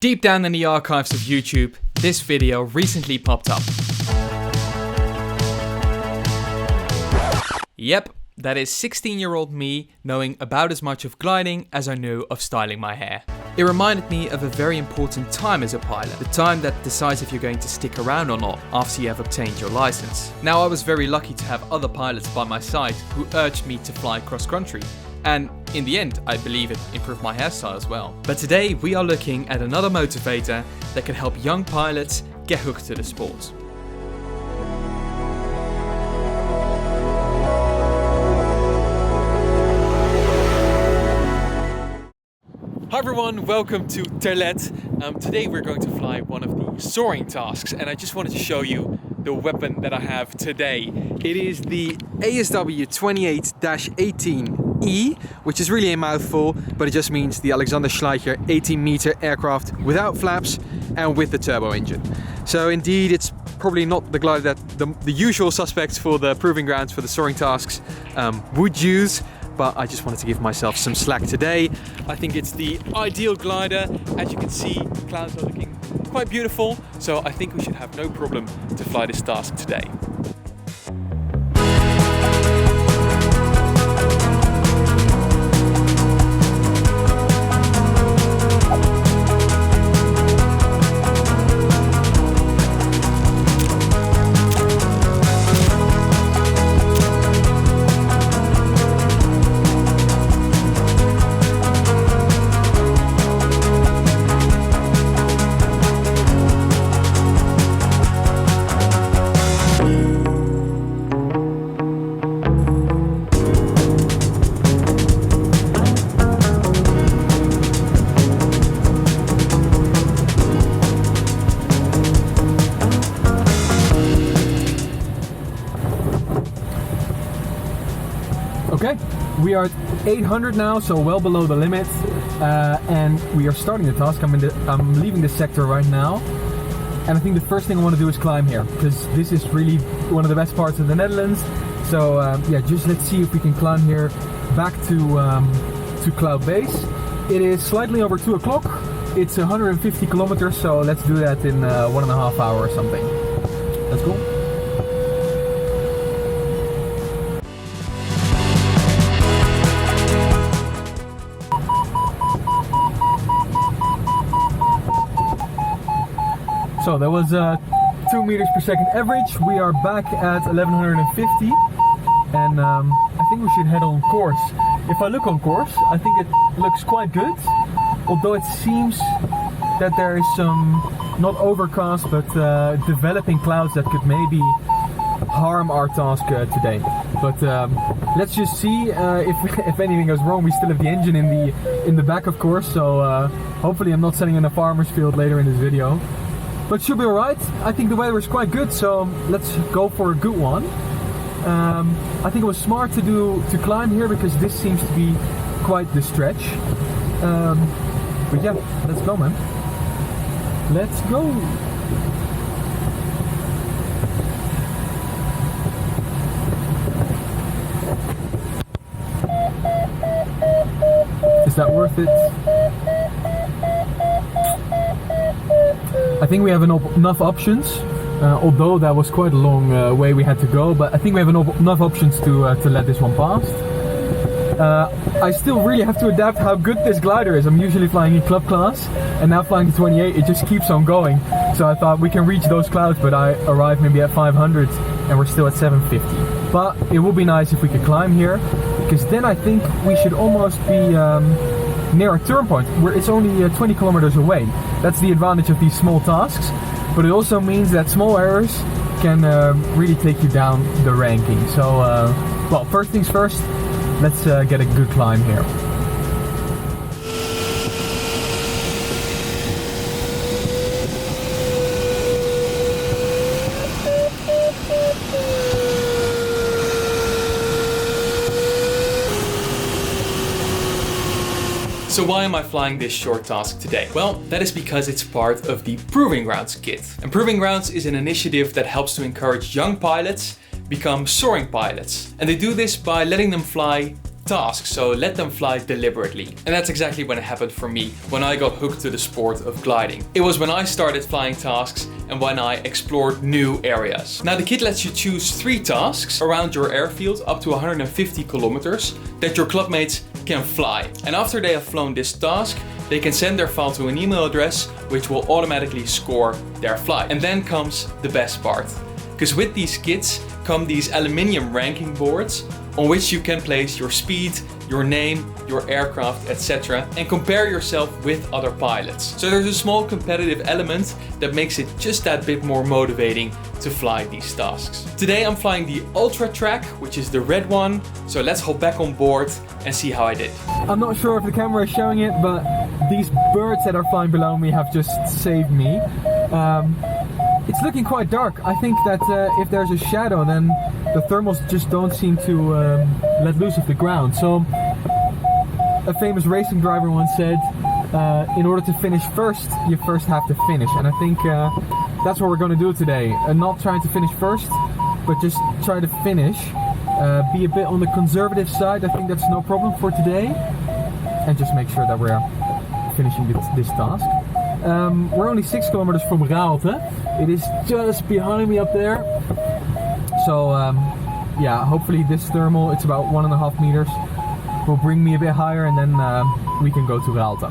Deep down in the archives of YouTube, this video recently popped up. Yep, that is 16-year-old me knowing about as much of gliding as I knew of styling my hair. It reminded me of a very important time as a pilot, the time that decides if you're going to stick around or not after you have obtained your license. Now, I was very lucky to have other pilots by my side who urged me to fly cross-country. And in the end, I believe it improved my hairstyle as well. But today we are looking at another motivator that can help young pilots get hooked to the sport. Hi everyone, welcome to Terlet. Today we're going to fly one of the soaring tasks, and I just wanted to show you the weapon that I have today. It is the ASW 28-18E, which is really a mouthful, but it just means the Alexander Schleicher 18-meter aircraft without flaps and with the turbo engine. So indeed, it's probably not the glider that the usual suspects for the proving grounds for the soaring tasks would use. But I just wanted to give myself some slack today. I think it's the ideal glider. As you can see, the clouds are looking quite beautiful, so I think we should have no problem to fly this task today. Okay, we are at 800 now, so well below the limit, and we are starting the task. I'm leaving this sector right now, and I think the first thing I want to do is climb here, because this is really one of the best parts of the Netherlands. So yeah, just let's see if we can climb here back to Cloud Base. It is slightly over 2 o'clock. It's 150 kilometers, so let's do that in 1.5 hours or something. Let's go. So that was 2 meters per second average. We are back at 1150, and I think we should head on course. If I look on course, I think it looks quite good, although it seems that there is some, not overcast, but developing clouds that could maybe harm our task today. But let's just see if anything goes wrong. We still have the engine in the back, of course, so hopefully I'm not sitting in a farmer's field later in this video. But should be alright. I think the weather is quite good, so let's go for a good one. I think it was smart to climb here, because this seems to be quite the stretch. But yeah, let's go, man. Let's go. Is that worth it? I think we have enough options, although that was quite a long way we had to go, but I think we have enough options to let this one pass. I still really have to adapt how good this glider is. I'm usually flying in club class, and now flying to 28, it just keeps on going. So I thought we can reach those clouds, but I arrived maybe at 500, and we're still at 750. But it would be nice if we could climb here, because then I think we should almost be near a turn point, where it's only 20 kilometers away. That's the advantage of these small tasks, but it also means that small errors can really take you down the ranking. So, well, first things first, let's get a good climb here. So why am I flying this short task today? Well, that is because it's part of the Proving Grounds kit. And Proving Grounds is an initiative that helps to encourage young pilots become soaring pilots. And they do this by letting them fly tasks, so let them fly deliberately. And that's exactly what happened for me when I got hooked to the sport of gliding. It was when I started flying tasks and when I explored new areas. Now the kit lets you choose 3 tasks around your airfield up to 150 kilometers that your clubmates can fly. And after they have flown this task, they can send their file to an email address which will automatically score their flight. And then comes the best part. Because with these kits come these aluminium ranking boards on which you can place your speed, your name, your aircraft, etc. and compare yourself with other pilots. So there's a small competitive element that makes it just that bit more motivating to fly these tasks. Today I'm flying the Ultra Track, which is the red one. So let's hop back on board and see how I did. I'm not sure if the camera is showing it, but these birds that are flying below me have just saved me. It's looking quite dark. I think that if there's a shadow, then the thermals just don't seem to let loose of the ground. So a famous racing driver once said, in order to finish first, you first have to finish. And I think that's what we're going to do today. Not trying to finish first, but just try to finish. Be a bit on the conservative side. I think that's no problem for today. And just make sure that we're finishing this task. We're only 6 kilometers from Raalte. It is just behind me up there. So yeah, hopefully this thermal, it's about 1.5 meters, will bring me a bit higher, and then we can go to Raalte.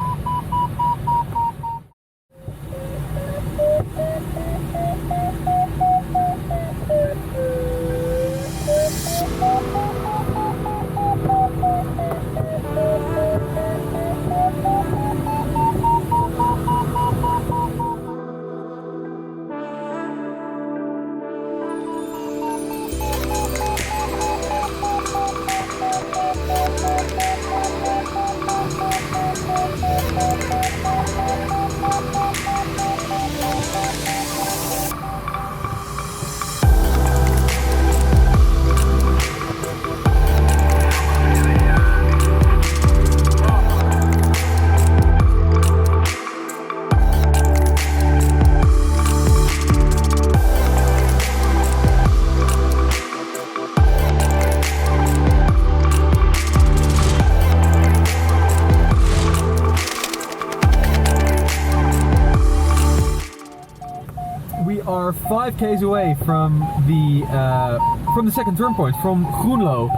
We are 5 k's away from the second turn point, from Groenlo.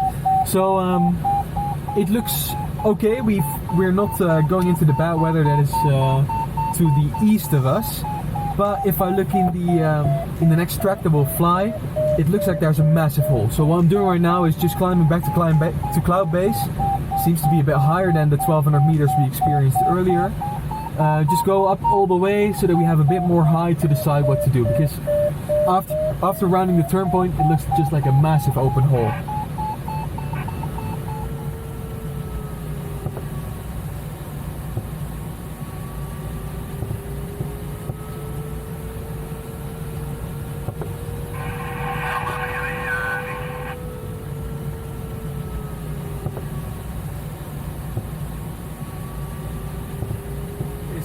So it looks okay. We're not going into the bad weather that is to the east of us. But if I look in the next track that we'll fly, it looks like there's a massive hole. So what I'm doing right now is just climbing back to cloud base. Seems to be a bit higher than the 1200 meters we experienced earlier. Just go up all the way so that we have a bit more height to decide what to do, because after rounding the turn point it looks just like a massive open hole.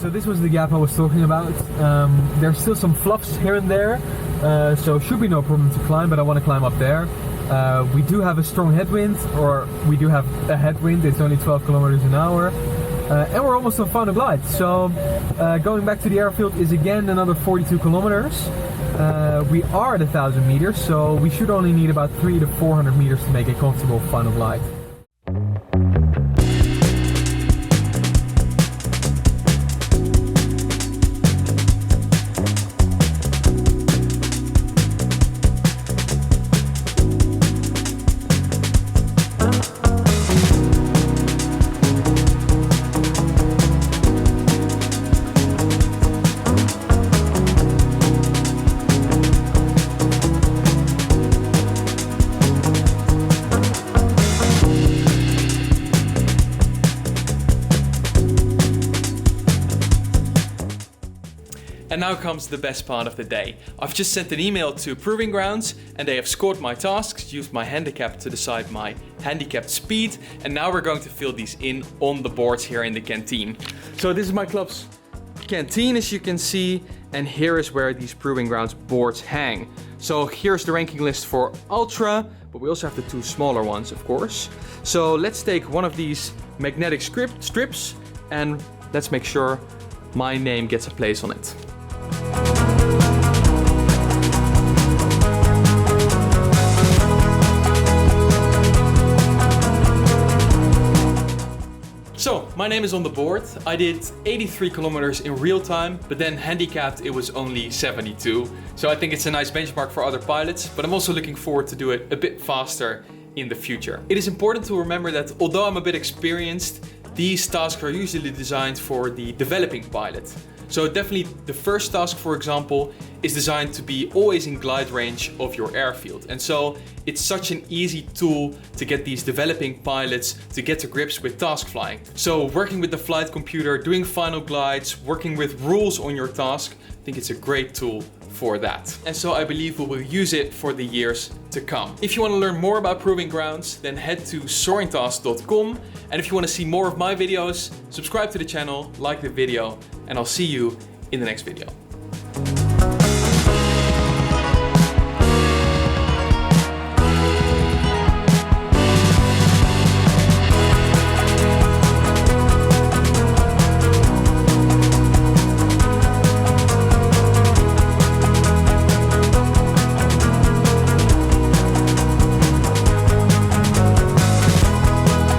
So this was the gap I was talking about. There's still some fluffs here and there, so should be no problem to climb, but I want to climb up there. We do have a strong headwind, or we do have a headwind. It's only 12 kilometers an hour, and we're almost on final glide. So going back to the airfield is again another 42 kilometers. We are at 1,000 meters, so we should only need about 300 to 400 meters to make a comfortable final glide. And now comes the best part of the day. I've just sent an email to Proving Grounds and they have scored my tasks, used my handicap to decide my handicapped speed, and now we're going to fill these in on the boards here in the canteen. So this is my club's canteen, as you can see, and here is where these Proving Grounds boards hang. So here's the ranking list for Ultra, but we also have the 2 smaller ones, of course. So let's take one of these magnetic strips and let's make sure my name gets a place on it. So, my name is on the board. I did 83 kilometers in real time, but then handicapped it was only 72. So I think it's a nice benchmark for other pilots, but I'm also looking forward to do it a bit faster in the future. It is important to remember that although I'm a bit experienced, these tasks are usually designed for the developing pilot. So definitely the first task, for example, is designed to be always in glide range of your airfield. And so it's such an easy tool to get these developing pilots to get to grips with task flying. So working with the flight computer, doing final glides, working with rules on your task, I think it's a great tool for that. And so I believe we will use it for the years to come. If you want to learn more about Proving Grounds, then head to soaringtask.com. And if you want to see more of my videos, subscribe to the channel, like the video, and I'll see you in the next video.